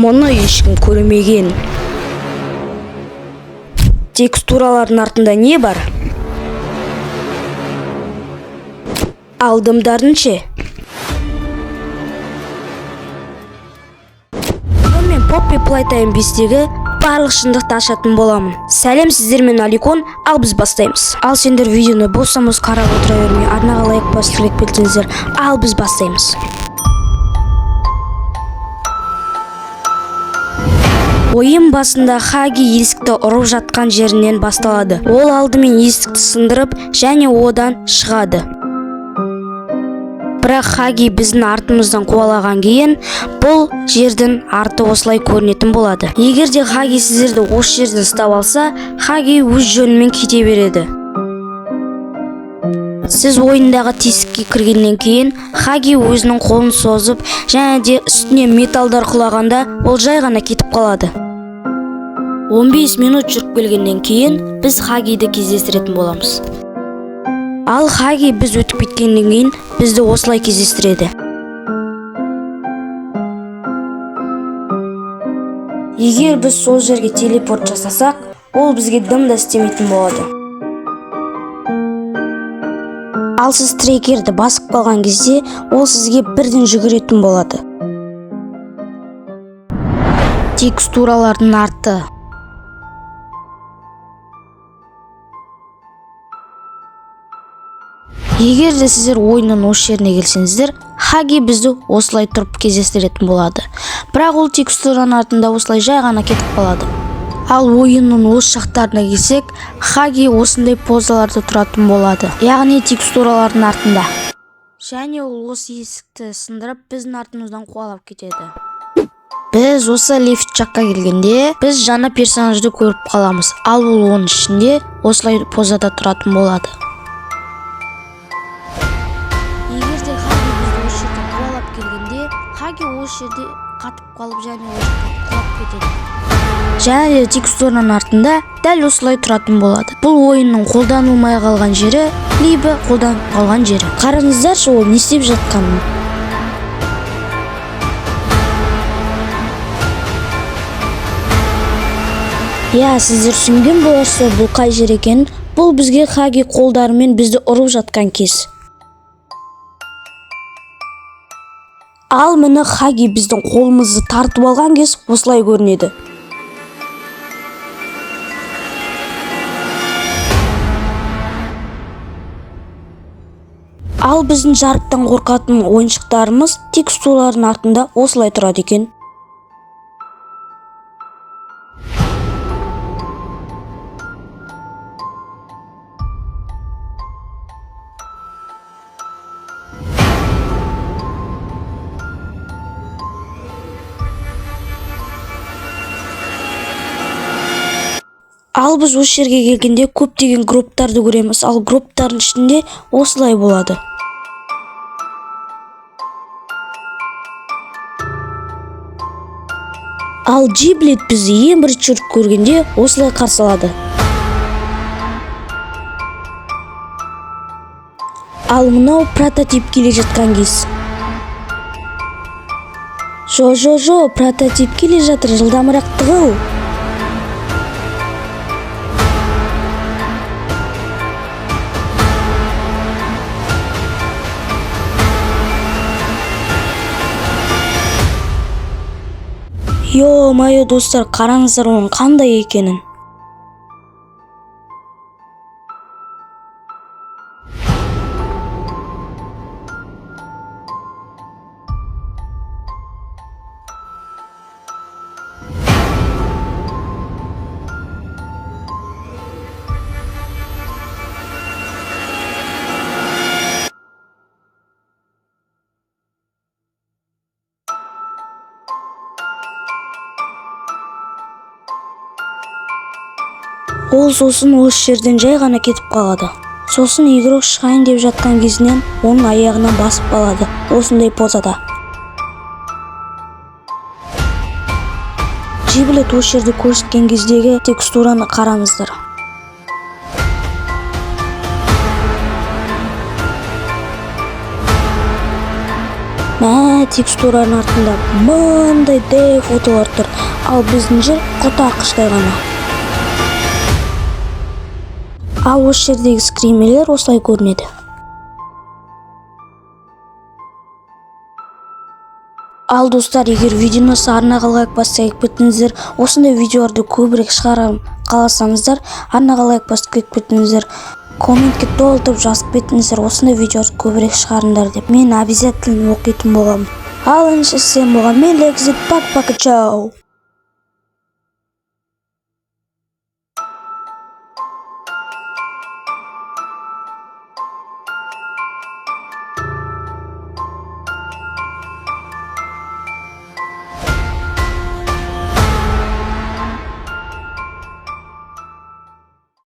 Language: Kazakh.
Мұны ешкім көрмеген. Текстуралардың артында не бар? Алдымдарын ше? Мен Poppy Playtime 5-тегі барлық шындықты ашатын боламын. Сәлем, сіздермен Аликон, ал біз бастаймыз. Ал сендер видеоны бос қарап отыра бермей, арнаға лайк басып тілек білсеңіздер, ал біз бастаймыз. Ойын басында Хаги есікті ұрып жатқан жерінен басталады. Ол алдымен есікті сындырып, және одан шығады. Бірақ Хаги біздің артымыздан қуалаған кейін, бұл жердің арты осылай көрінетін болады. Егер де Хаги сіздерді осы жерден ұстап алса, Хаги өз жөнімен кете береді. Сіз ойындағы тесікке кіргеннен кейін, Хаги өзінің қолын созып, және де үстіне металдар құлағанда, ол жай ғана кетіп қалады. 15 минут жүріп келгеннен кейін, біз Хагиді кездестіретін боламыз. Ал Хаги біз өтіп кеткеннен кейін, бізді осылай кездестіреді. Егер біз сол жерге телепорт жасасақ, ол бізге дым да істемейтін болады. Ал сіз трекерді басып қалған кезде, ол сізге бірден жүгіретін болады. Текстуралардың арты. Егер де сіздер ойынның осы жеріне келсеңіздер, Хаги бізді осылай тұрып кездестіретін болады. Бірақ ол текстураның артында осылай жай ғана кетіп қалады. Ал ойынның осы шақтарына келсек, Хаги осындай позаларда тұратын болады. Яғни текстуралардың артында. Және ол осы есікті сындырып, біздің артымыздан қуалап кетеді. Біз осы лифт жаққа келгенде, біз жаңа персонажды көріп қаламыз. Ал ол оның ішінде осылай позада тұратын болады. Егер де Хаги бізді осы жерде қуалап келгенде, Хаги осы жерде қатып қалып және құлап кетеді. Және де текстураның артында дәл осылай тұратын болады. Бұл ойынның қолданылмай қалған жері, либо қолданып қалған жері. Қараңыздаршы, ол не істеп жатқанын. Сіздер түсінген боларсыздар, бұл қай жер екенін? Бұл бізге Хаги қолдарымен бізді ұрып жатқан кез. Ал міне Хаги біздің қолымызды тартып алған кез осылай көрінеді. Ал біздің жарықтан қорқатын ойыншықтарымыз текстуралардың артында осылай тұрады екен. Ал біз осы жерге келгенде көптеген групптарды көреміз. Ал групптардың ішінде осылай болады. Ал Джиблет бізді ең бірінші жүріп көргенде осылай қарсы алады. Ал мынау прототип келе жатқан кез. Жо, прототип келе жатыр, жылдамырақ тығыл. Майо достар, қараңыздар оның қандай екенін. Ол сосын осы жерден жай ғана кетіп қалады. Сосын игрок шығайын деп жатқан кезінен оның аяғынан басып қалады. Осындай позада. Джиблет осы жерде көрсеткен кездегі текстураны қараңыздар. Мә ана текстураның артында мындай дәу фотолар тұр, ал біздің жер қотақыштай ғана. Ал осы жердегі скримерлер осылай көрінеді. Ал достар, егер видеоны арнаға лайк басып кетіңіздер, осындай видеоларды көбірек шығарам қаласаңыздар, арнаға лайк басып кетіңіздер, комментке толтырып жазып кетіңіздер, осындай видеоларды көбірек шығарыңдар деп. Мен обязательно оқитын боламын. Ал енді сен болған мен Лексит, пока-пока, чау.